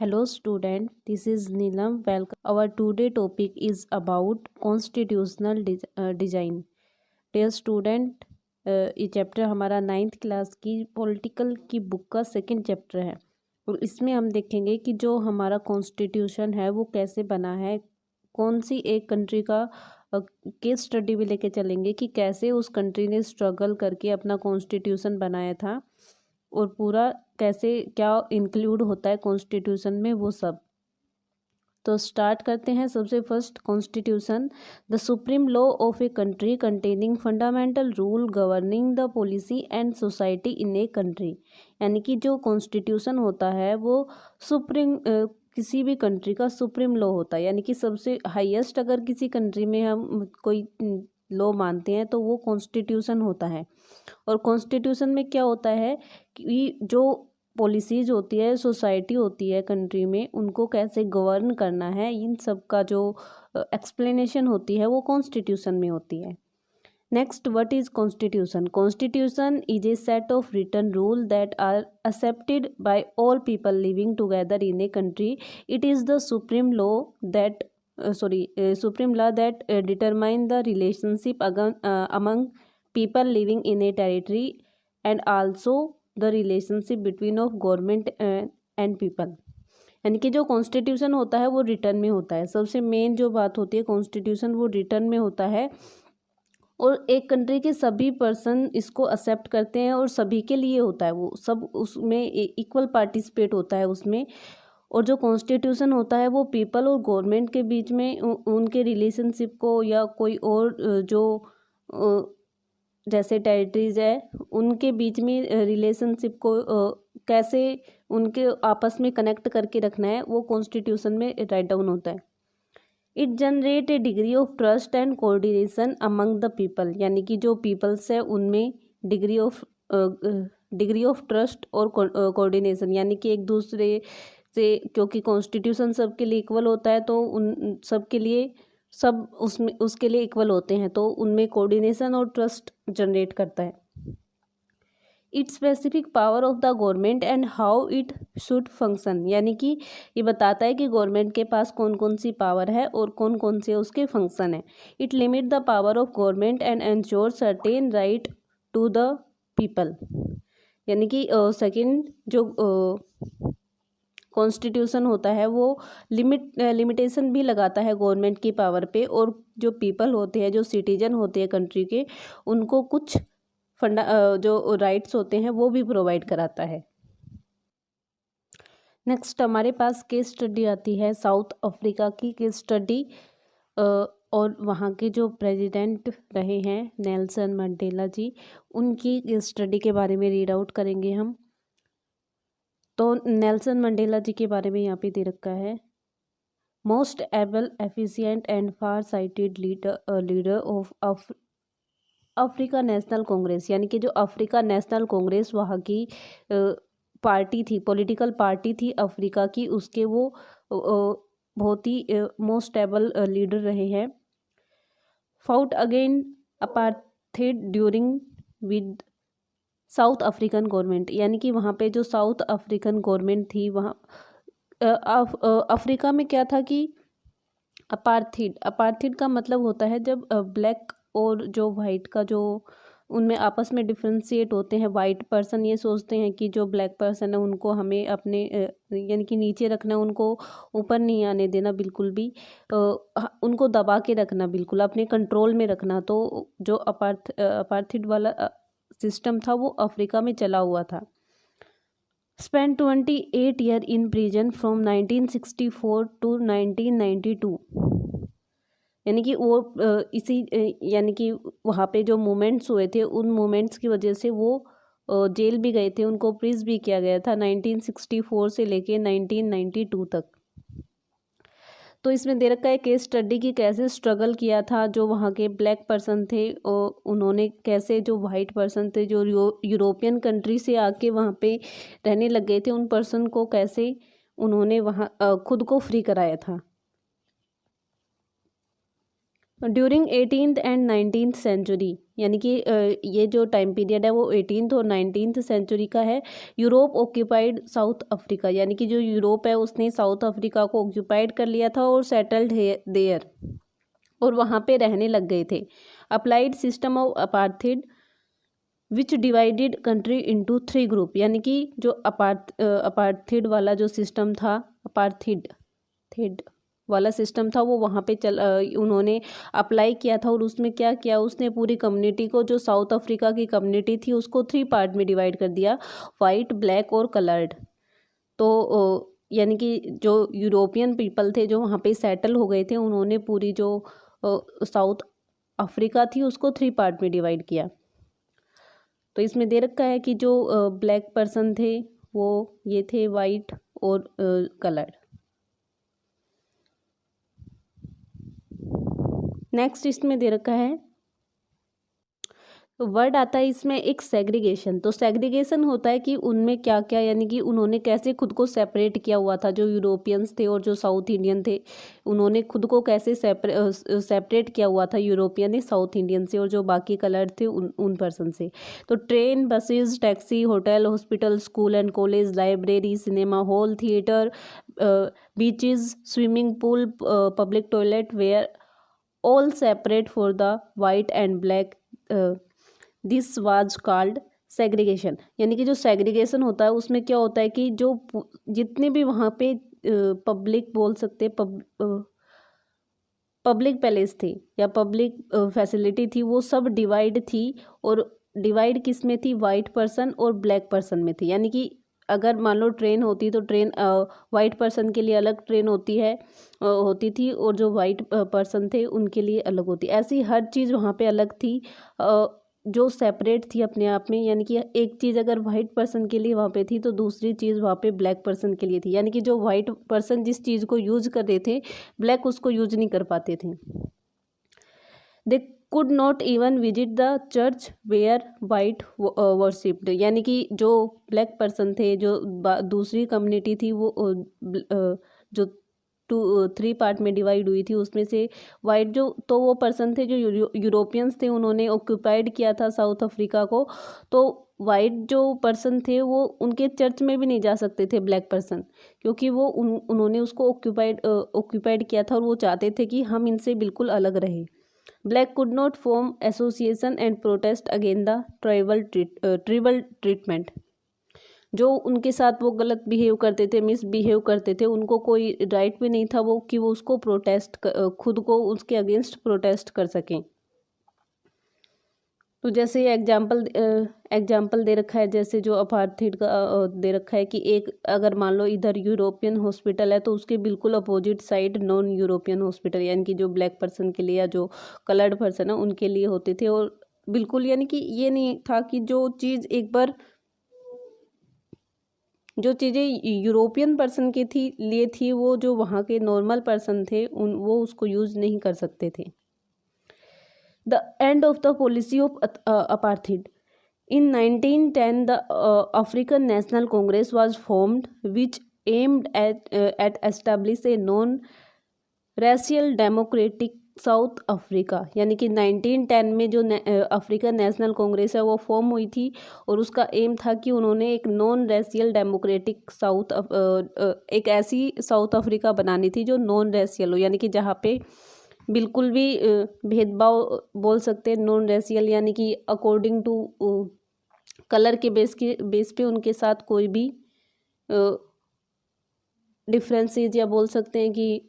Hello student, this is Neelam. Welcome. Our today topic is about constitutional design. Dear student, ये chapter हमारा 9th class की political की book का second chapter है और इसमें हम देखेंगे कि जो हमारा कॉन्स्टिट्यूशन है वो कैसे बना है, कौन सी एक कंट्री का केस स्टडी भी लेके चलेंगे कि कैसे उस कंट्री ने स्ट्रगल करके अपना कॉन्स्टिट्यूशन बनाया था और पूरा कैसे क्या इंक्लूड होता है कॉन्स्टिट्यूशन में वो सब। तो स्टार्ट करते हैं। सबसे first, constitution the supreme law of a country containing fundamental rule governing the policy and society in a country. यानी कि जो कॉन्स्टिट्यूशन होता है वो सुप्रीम किसी भी कंट्री का सुप्रीम लॉ होता है, यानी कि सबसे हाईएस्ट अगर किसी कंट्री में हम कोई लॉ मानते हैं तो वो कॉन्स्टिट्यूशन होता है। और कॉन्स्टिट्यूशन में क्या होता है कि जो पॉलिसीज होती है, सोसाइटी होती है कंट्री में, उनको कैसे गवर्न करना है, इन सब का जो एक्सप्लेनेशन होती है वो कॉन्स्टिट्यूशन में होती है। Next, what is constitution? Constitution is a set of written rule that are accepted by all people living together in a country. It is the supreme law that supreme law that determine the relationship among people living in a territory and also the relationship between of government and people. यानी कि जो constitution होता है वो return में होता है। सबसे मेन जो बात होती है कॉन्स्टिट्यूशन वो रिटर्न में होता है और एक कंट्री के सभी पर्सन इसको एक्सेप्ट करते हैं और सभी के लिए होता है, वो सब उसमें इक्वल पार्टिसिपेट होता है उसमें। और जो कॉन्स्टिट्यूशन होता है वो पीपल और गवर्नमेंट के बीच में उनके रिलेशनशिप को या कोई और जो जैसे टेरिटरीज है उनके बीच में रिलेशनशिप को कैसे उनके आपस में कनेक्ट करके रखना है वो कॉन्स्टिट्यूशन में राइट डाउन होता है। It generate a degree of trust and coordination among the people, यानी कि जो पीपल्स है उनमें डिग्री ऑफ ट्रस्ट और कोऑर्डिनेशन, यानी कि एक दूसरे से, क्योंकि कॉन्स्टिट्यूशन सबके लिए इक्वल होता है तो उन सबके लिए सब उसमें उसके लिए इक्वल होते हैं तो उनमें कोऑर्डिनेशन और ट्रस्ट जनरेट करता है। It specific power of the government and how it should function, यानी कि ये बताता है कि गवर्नमेंट के पास कौन कौन सी पावर है और कौन कौन से उसके फंक्शन है। It limit the power of government and ensure certain right to the people, यानी कि सेकंड जो कॉन्स्टिट्यूशन होता है वो लिमिटेशन भी लगाता है गवर्नमेंट की पावर पे, और जो पीपल होते हैं, जो सिटीजन होते हैं कंट्री के, उनको कुछ जो राइट्स होते हैं वो भी प्रोवाइड कराता है। नेक्स्ट हमारे पास केस स्टडी आती है साउथ अफ्रीका की केस स्टडी, और वहाँ के जो प्रेसिडेंट रहे हैं नेल्सन मंडेला जी, उनकी केस स्टडी के बारे में रीड आउट करेंगे हम। तो नेल्सन मंडेला जी के बारे में यहाँ पे दे रखा है, most able efficient and far sighted leader of Africa National Congress, यानी कि जो अफ्रीका नेशनल कांग्रेस वहाँ की पार्टी थी, पॉलिटिकल पार्टी थी अफ्रीका की, उसके वो बहुत ही मोस्ट एबल लीडर रहे हैं। Fought again apartheid during with south African government, यानी कि वहाँ पे जो साउथ अफ्रीकन गवर्नमेंट थी वहाँ अफ्रीका में क्या था कि अपार्थिड का मतलब होता है जब ब्लैक और जो वाइट का जो उनमें आपस में डिफ्रेंशिएट होते हैं। वाइट पर्सन ये सोचते हैं कि जो ब्लैक पर्सन है उनको हमें अपने यानी कि नीचे रखना, उनको ऊपर नहीं आने देना बिल्कुल भी, उनको दबा के रखना, बिल्कुल अपने कंट्रोल में रखना। तो जो अपार्थिड वाला सिस्टम था वो अफ्रीका में चला हुआ था। Spend 28 year in prison from 1964 to 1992, यानी कि वो इसी यानी कि वहाँ पे जो मूवमेंट्स हुए थे उन मूवमेंट्स की वजह से वो जेल भी गए थे, उनको प्रिज भी किया गया था 1964 से लेके 1992 तक। तो इसमें दे रखा है केस स्टडी की कैसे स्ट्रगल किया था जो वहाँ के ब्लैक पर्सन थे और उन्होंने कैसे जो वाइट पर्सन थे जो यूरोपियन कंट्री से आके वहाँ पे रहने लग गए थे, उन पर्सन को कैसे उन्होंने वहाँ खुद को फ्री कराया था। During 18th and 19th century, यानी कि ये जो टाइम पीरियड है वो 18th और 19th सेंचुरी का है। यूरोप ऑक्यूपाइड साउथ अफ्रीका, यानी कि जो यूरोप है उसने साउथ अफ्रीका को ऑक्यूपाइड कर लिया था और सेटल्ड देयर, और वहाँ पे रहने लग गए थे। Applied system of apartheid which divided country into 3 group, यानी कि जो अपार्थाइड वाला जो सिस्टम था, अपार्थाइड वाला सिस्टम था, वो वहाँ पे उन्होंने अप्लाई किया था। और उसमें क्या किया, उसने पूरी कम्युनिटी को, जो साउथ अफ्रीका की कम्युनिटी थी, उसको 3 पार्ट में डिवाइड कर दिया, वाइट, ब्लैक और कलर्ड। तो यानी कि जो यूरोपियन पीपल थे जो वहाँ पे सेटल हो गए थे, उन्होंने पूरी जो साउथ अफ्रीका थी उसको 3 पार्ट में डिवाइड किया। तो इसमें दे रखा है कि जो ब्लैक पर्सन थे वो ये थे, वाइट और कलर्ड। नेक्स्ट इसमें दे रखा है, तो वर्ड आता है इसमें एक सेग्रीगेशन। तो सेग्रीगेशन होता है कि उनमें क्या क्या, यानी कि उन्होंने कैसे खुद को सेपरेट किया हुआ था, जो यूरोपियंस थे और जो साउथ इंडियन थे, उन्होंने खुद को कैसे सेपरेट किया हुआ था यूरोपियन ने साउथ इंडियन से, और जो बाकी कलर थे उन पर्सन से। तो train, buses, taxi, hotel, hospital, school and college, library, cinema hall, theatre, beaches, swimming pool, public toilet were all separate for the white and black, this was called segregation। यानी कि जो segregation होता है उसमें क्या होता है कि जो जितने भी वहाँ पे पब्लिक बोल सकते, पब्लिक पैलेस थे या पब्लिक फैसिलिटी थी, वो सब डिवाइड थी। और डिवाइड किस में थी, वाइट पर्सन और ब्लैक पर्सन में थी। यानी कि अगर मान लो ट्रेन होती तो ट्रेन वाइट पर्सन के लिए अलग ट्रेन होती थी, और जो वाइट पर्सन थे उनके लिए अलग होती। ऐसी हर चीज़ वहाँ पे अलग थी, जो सेपरेट थी अपने आप में। यानी कि एक चीज़ अगर वाइट पर्सन के लिए वहाँ पे थी तो दूसरी चीज़ वहाँ पे ब्लैक पर्सन के लिए थी। यानी कि जो वाइट पर्सन जिस चीज़ को यूज कर रहे थे, ब्लैक उसको यूज नहीं कर पाते थे। They could not even visit the church wear white worshipped, यानी कि जो ब्लैक पर्सन थे, जो दूसरी कम्युनिटी थी, वो जो 3 पार्ट में डिवाइड हुई थी, उसमें से वाइट जो, तो वो पर्सन थे जो यूरोपियंस थे, उन्होंने ऑक्यूपाइड किया था साउथ अफ्रीका को। तो वाइट जो पर्सन थे वो उनके चर्च में भी नहीं जा सकते थे ब्लैक पर्सन, क्योंकि वो उन्होंने उसको ऑक्यूपाइड किया था, और वो चाहते थे कि हम इनसे बिल्कुल अलग रहे। Black could not form association and protest against the tribal treatment। जो उनके साथ वो गलत बिहेव करते थे, मिसबिहेव करते थे, उनको कोई राइट भी नहीं था वो कि वो उसको खुद को उसके अगेंस्ट प्रोटेस्ट कर सकें। तो जैसे एग्जाम्पल दे रखा है, जैसे जो अपार्थाइड का दे रखा है कि एक अगर मान लो इधर यूरोपियन हॉस्पिटल है तो उसके बिल्कुल opposite side non European hospital, यानी कि जो ब्लैक पर्सन के लिए या जो कलर्ड पर्सन है उनके लिए होते थे। और बिल्कुल यानी कि ये नहीं था कि जो चीज़ें यूरोपियन पर्सन के लिए थी, वो जो वहाँ के नॉर्मल पर्सन थे वो उसको यूज़ नहीं कर सकते थे। The end of the policy of apartheid. In 1910, the African National Congress was formed, which aimed at establish a non-racial democratic south Africa. यानी कि 1910 में जो अफ्रीकन नेशनल कांग्रेस है वो फॉर्म हुई थी, और उसका एम था कि उन्होंने एक नॉन रेशियल डेमोक्रेटिक एक ऐसी साउथ अफ्रीका बनानी थी जो नॉन रेशियल हो, यानी कि जहाँ पे बिल्कुल भी भेदभाव बोल सकते हैं, नॉन रेशियल, यानी कि अकॉर्डिंग टू कलर के बेस पे उनके साथ कोई भी डिफरेंसेस या बोल सकते हैं कि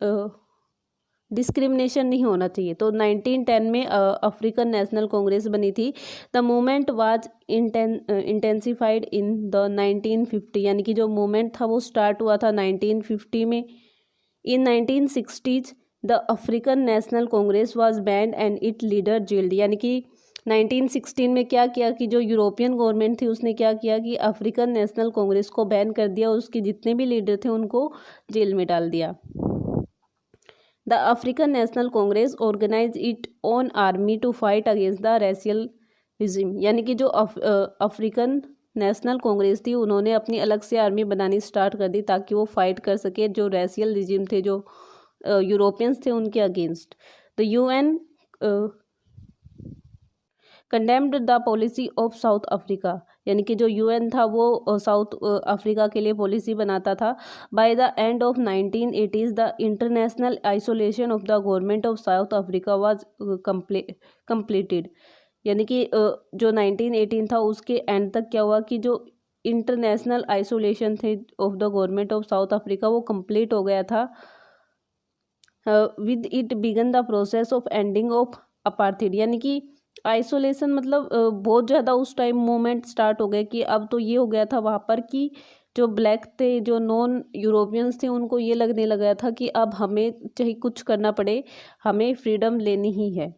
डिस्क्रिमिनेशन नहीं होना चाहिए। तो 1910 में अफ्रीकन नेशनल कांग्रेस बनी थी। The movement was intensified in the 1950, यानी कि जो मूवमेंट था वो स्टार्ट हुआ था 1950 में। इन 1960s the African National Congress was band and it leader gelled, यानी कि 1916 में क्या किया कि जो यूरोपियन गवर्नमेंट थी उसने क्या किया कि अफ्रीकन नेशनल कांग्रेस को बैन कर दिया, और उसके जितने भी लीडर थे उनको जेल में डाल दिया। The African National Congress organize it own army to fight against the racial regime, यानी कि जो अफ्रीकन नेशनल कांग्रेस थी उन्होंने अपनी अलग से आर्मी बनानी स्टार्ट कर दी ताकि वो फाइट कर सके जो रेशियल रिजिम थे, जो यूरोपियंस थे उनके against. The UN condemned the policy of South Africa, यानी कि जो यूएन था वो साउथ अफ्रीका के लिए पॉलिसी बनाता था। By the end of 1980s the international isolation of the government of South Africa was completed, यानी कि जो 1918 था उसके एंड तक क्या हुआ कि जो इंटरनेशनल आइसोलेशन थे of the government of South Africa वो कंप्लीट हो गया था। With it began the process of ending of apartheid, यानी कि आइसोलेशन मतलब बहुत ज़्यादा उस टाइम मूवमेंट स्टार्ट हो गए कि अब तो ये हो गया था वहाँ पर कि जो ब्लैक थे, जो नॉन यूरोपियंस थे, उनको ये लगने लगा था कि अब हमें चाहे कुछ करना पड़े, हमें फ्रीडम लेनी ही है।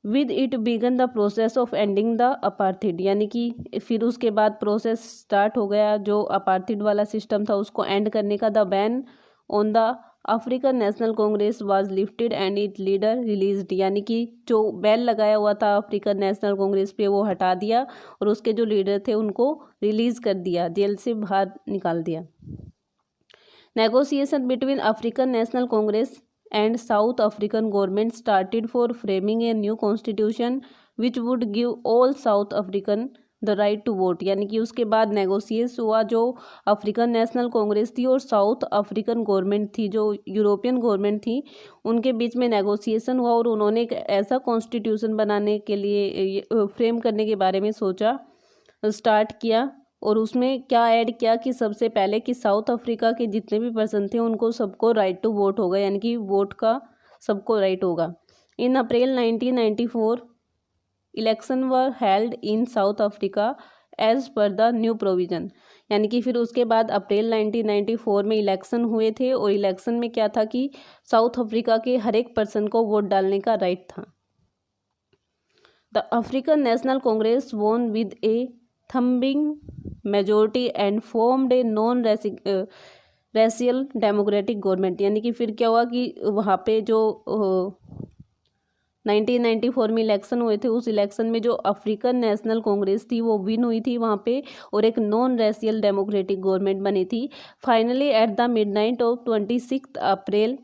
With it began the process of ending the apartheid, यानी कि फिर उसके बाद प्रोसेस स्टार्ट हो गया जो अपार्थाइड वाला सिस्टम था उसको एंड करने का। The ban on the African National Congress was lifted and it leader released, यानी कि जो बैन लगाया हुआ था अफ्रीकन नेशनल कांग्रेस पे वो हटा दिया और उसके जो लीडर थे उनको रिलीज कर दिया, जेल से बाहर निकाल दिया। Negotiation between African National Congress and South African government started for framing a new constitution which would give all South African the right to vote, यानी कि उसके बाद नेगोशिएट हुआ जो अफ्रीकन नेशनल कांग्रेस थी और साउथ अफ्रीकन गवर्नमेंट थी, जो यूरोपियन गवर्नमेंट थी, उनके बीच में नेगोशिएशन हुआ और उन्होंने एक ऐसा कॉन्स्टिट्यूशन बनाने के लिए फ्रेम करने के बारे में सोचा, स्टार्ट किया। और उसमें क्या ऐड किया कि सबसे पहले कि साउथ अफ्रीका के जितने भी पर्सन थे उनको सबको राइट टू वोट होगा, यानी कि वोट का सबको राइट होगा। In April 1994 election were held in South Africa as per the new provision, यानी कि फिर उसके बाद अप्रैल 1994 में इलेक्शन हुए थे और इलेक्शन में क्या था कि साउथ अफ्रीका के हर एक पर्सन को वोट डालने का राइट था। द अफ्रीकन नेशनल कांग्रेस वोन with A thumbing majority and formed a non racial democratic government, यानी कि फिर क्या हुआ कि वहाँ पे जो 1994 में इलेक्शन हुए थे उस इलेक्शन में जो अफ्रीकन नेशनल कांग्रेस थी वो विन हुई थी वहाँ पे और एक नॉन रेशियल डेमोक्रेटिक गवर्नमेंट बनी थी। Finally at the midnight of 26 April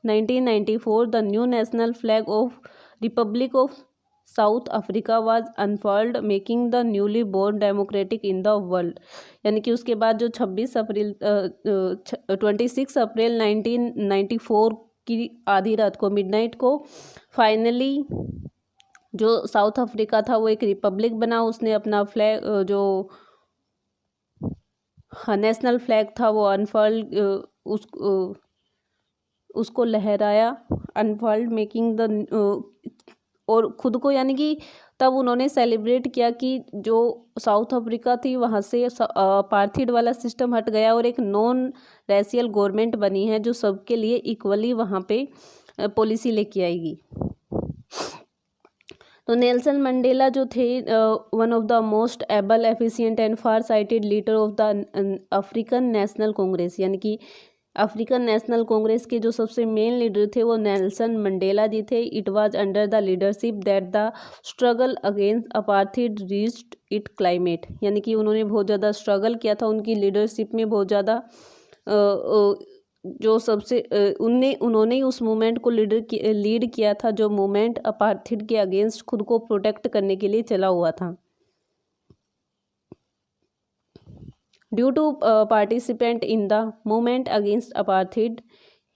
1994 the new national flag of republic of South Africa was unfurled making the newly born democratic in the world, यानी कि उसके बाद जो 26 अप्रैल 1994 की आधी रात को मिडनाइट को फाइनली जो साउथ अफ्रीका था वो एक रिपब्लिक बना। उसने अपना फ्लैग जो नेशनल फ्लैग था वो अनफर्ल्ड उसको लहराया, अनफर्ल्ड मेकिंग द और खुद को, यानी कि तब उन्होंने सेलिब्रेट किया कि जो साउथ अफ्रीका थी वहाँ से अपार्थाइड वाला सिस्टम हट गया और एक नॉन रेशियल गवर्नमेंट बनी है जो सबके लिए इक्वली वहाँ पे पॉलिसी लेके आएगी। तो नेल्सन मंडेला जो थे one of the most able efficient and far sighted leader of the African National Congress, यानी कि अफ्रीकन नेशनल कांग्रेस के जो सबसे मेन लीडर थे वो नेल्सन मंडेला जी थे। It was under the leadership that the struggle against apartheid reached it climate, यानी कि उन्होंने बहुत ज़्यादा स्ट्रगल किया था, उनकी लीडरशिप में बहुत ज़्यादा जो सबसे उन्होंने ही उस मूवमेंट को लीड किया था जो मूवमेंट अपार्थाइड के अगेंस्ट खुद को प्रोटेक्ट करने के लिए चला हुआ था। Due to participant in the movement against apartheid,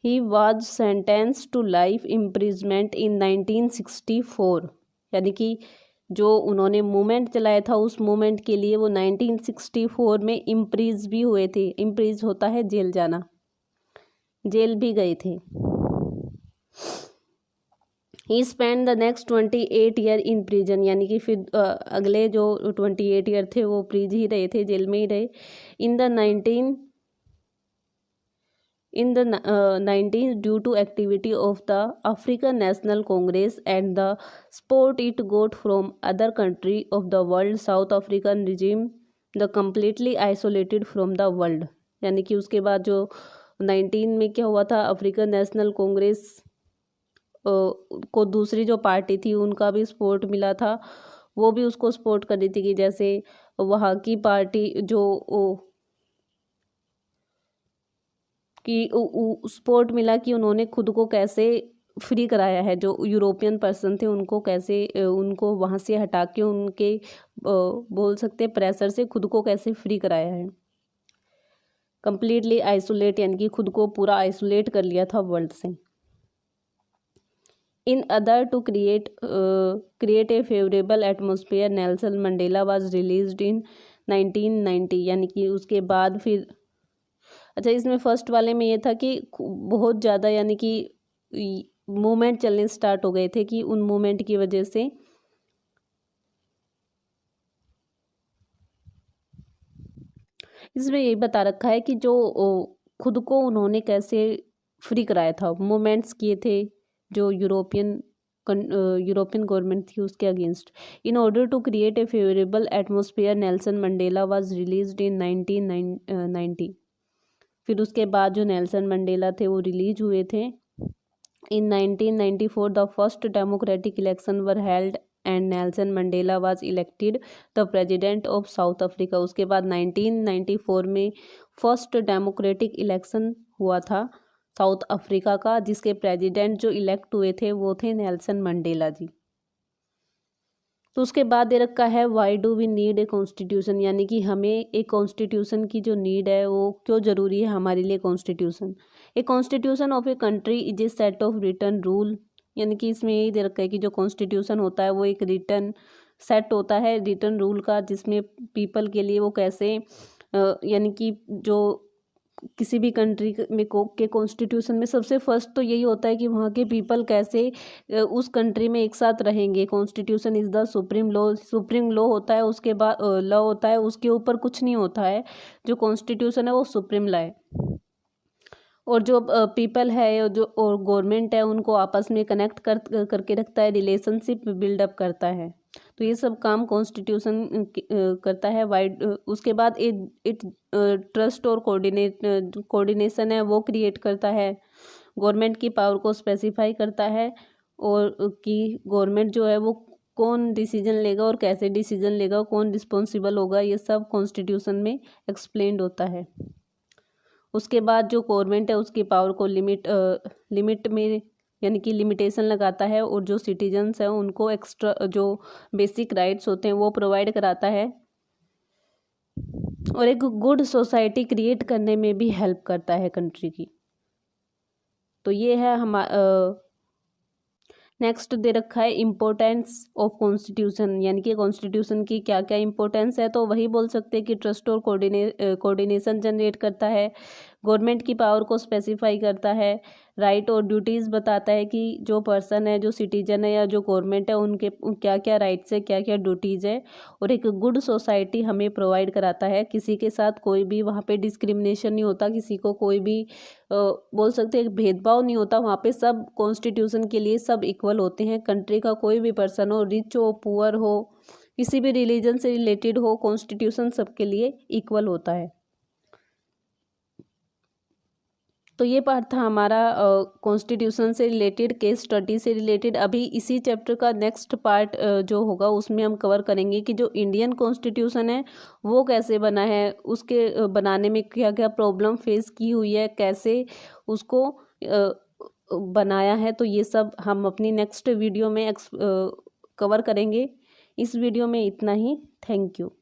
he was sentenced to life imprisonment in 1964, यानी कि जो उन्होंने मूवमेंट चलाया था उस मूवमेंट के लिए वो 1964 में इम्प्रीज भी हुए थे। इम्प्रीज होता है जेल जाना, जेल भी गए थे। He spend the next 28 year in prison, यानी कि फिर अगले जो 28 ईयर थे वो प्रीज ही रहे थे, जेल में ही रहे। In the 19 due to activity of the African National Congress and the support it got from other country of the world, South African regime the completely isolated from the world, यानी कि उसके बाद जो 19 में क्या हुआ था, अफ्रीकन नेशनल कांग्रेस को दूसरी जो पार्टी थी उनका भी सपोर्ट मिला था, वो भी उसको सपोर्ट कर रही थी कि जैसे वहाँ की पार्टी जो कि सपोर्ट मिला कि उन्होंने खुद को कैसे फ्री कराया है, जो यूरोपियन पर्सन थे उनको कैसे उनको वहाँ से हटा के उनके बोल सकते हैं प्रेशर से खुद को कैसे फ्री कराया है। कंप्लीटली आइसोलेट यानी कि खुद को पूरा आइसोलेट कर लिया था वर्ल्ड से। In order to create a favourable atmosphere Nelson Mandela was released in 1990, यानी कि उसके बाद फिर अच्छा इसमें फर्स्ट वाले में ये था कि बहुत ज़्यादा यानी कि मूवमेंट चलने स्टार्ट हो गए थे कि उन मूवमेंट की वजह से इसमें यही बता रखा है कि जो खुद को उन्होंने कैसे फ्री कराया था, मूवमेंट्स किए थे जो यूरोपियन गवर्नमेंट थी उसके against. In order to create a favourable atmosphere Nelson Mandela was released in 1990। फिर उसके बाद जो नेल्सन मंडेला थे वो रिलीज हुए थे। इन 1994 the first democratic election were held and Nelson Mandela was elected the president of South Africa. उसके बाद 1994 में फर्स्ट डेमोक्रेटिक इलेक्शन हुआ था साउथ अफ्रीका का, जिसके प्रेसिडेंट जो इलेक्ट हुए थे वो थे नेल्सन मंडेला जी। तो उसके बाद दे रखा है why do we need a constitution, यानी कि हमें एक कॉन्स्टिट्यूशन की जो नीड है वो क्यों ज़रूरी है हमारे लिए constitution. A constitution of a country is a set of written rule, यानी कि इसमें यही दे रखा है कि जो कॉन्स्टिट्यूशन होता है वो एक रिटन सेट होता है रिटन रूल का, जिसमें पीपल के लिए वो कैसे यानी कि जो किसी भी कंट्री में के कॉन्स्टिट्यूशन में सबसे फर्स्ट तो यही होता है कि वहाँ के पीपल कैसे उस कंट्री में एक साथ रहेंगे। Constitution is the supreme law, supreme law होता है, उसके बाद लॉ होता है, उसके ऊपर कुछ नहीं होता है। जो कॉन्स्टिट्यूशन है वो सुप्रीम लॉ है, और जो पीपल है जो और गवर्नमेंट है उनको आपस में कनेक्ट करके रखता है, रिलेशनशिप बिल्डअप करता है। तो ये सब काम कॉन्स्टिट्यूशन करता है। वाइड उसके बाद इट ट्रस्ट और कोऑर्डिनेशन है वो क्रिएट करता है, गवर्नमेंट की पावर को स्पेसिफाई करता है, और कि गवर्नमेंट जो है वो कौन डिसीजन लेगा और कैसे डिसीजन लेगा, कौन रिस्पॉन्सिबल होगा, ये सब कॉन्स्टिट्यूशन में एक्सप्लेन्ड होता है। उसके बाद जो गवर्नमेंट है उसकी पावर को लिमिट में यानी कि लिमिटेशन लगाता है, और जो सिटीजन्स हैं उनको एक्स्ट्रा जो बेसिक राइट्स होते हैं वो प्रोवाइड कराता है, और एक गुड सोसाइटी क्रिएट करने में भी हेल्प करता है कंट्री की। तो ये है नेक्स्ट दे रखा है इम्पोर्टेंस ऑफ कॉन्स्टिट्यूशन, यानी कि कॉन्स्टिट्यूशन की क्या क्या इंपॉर्टेंस है। तो वही बोल सकते हैं कि ट्रस्ट और कोऑर्डिनेशन जनरेट करता है, गवर्नमेंट की पावर को स्पेसिफाई करता है, राइट और ड्यूटीज़ बताता है कि जो पर्सन है, जो सिटीजन है या जो गवर्नमेंट है उनके क्या क्या राइट्स है, क्या क्या ड्यूटीज़ है, और एक गुड सोसाइटी हमें प्रोवाइड कराता है। किसी के साथ कोई भी वहाँ पे डिस्क्रिमिनेशन नहीं होता, किसी को कोई भी बोल सकते हैं भेदभाव नहीं होता, वहाँ पे सब कॉन्स्टिट्यूशन के लिए सब इक्वल होते हैं। कंट्री का कोई भी पर्सन हो, रिच हो, पुअर हो, किसी भी रिलीजन से रिलेटेड हो, कॉन्स्टिट्यूशन सबके लिए इक्वल होता है। तो ये पार्ट था हमारा कॉन्स्टिट्यूशन से रिलेटेड, केस स्टडी से रिलेटेड। अभी इसी चैप्टर का नेक्स्ट पार्ट जो होगा उसमें हम कवर करेंगे कि जो इंडियन कॉन्स्टिट्यूशन है वो कैसे बना है, उसके बनाने में क्या क्या प्रॉब्लम फेस की हुई है, कैसे उसको बनाया है। तो ये सब हम अपनी नेक्स्ट वीडियो में कवर करेंगे। इस वीडियो में इतना ही। Thank you.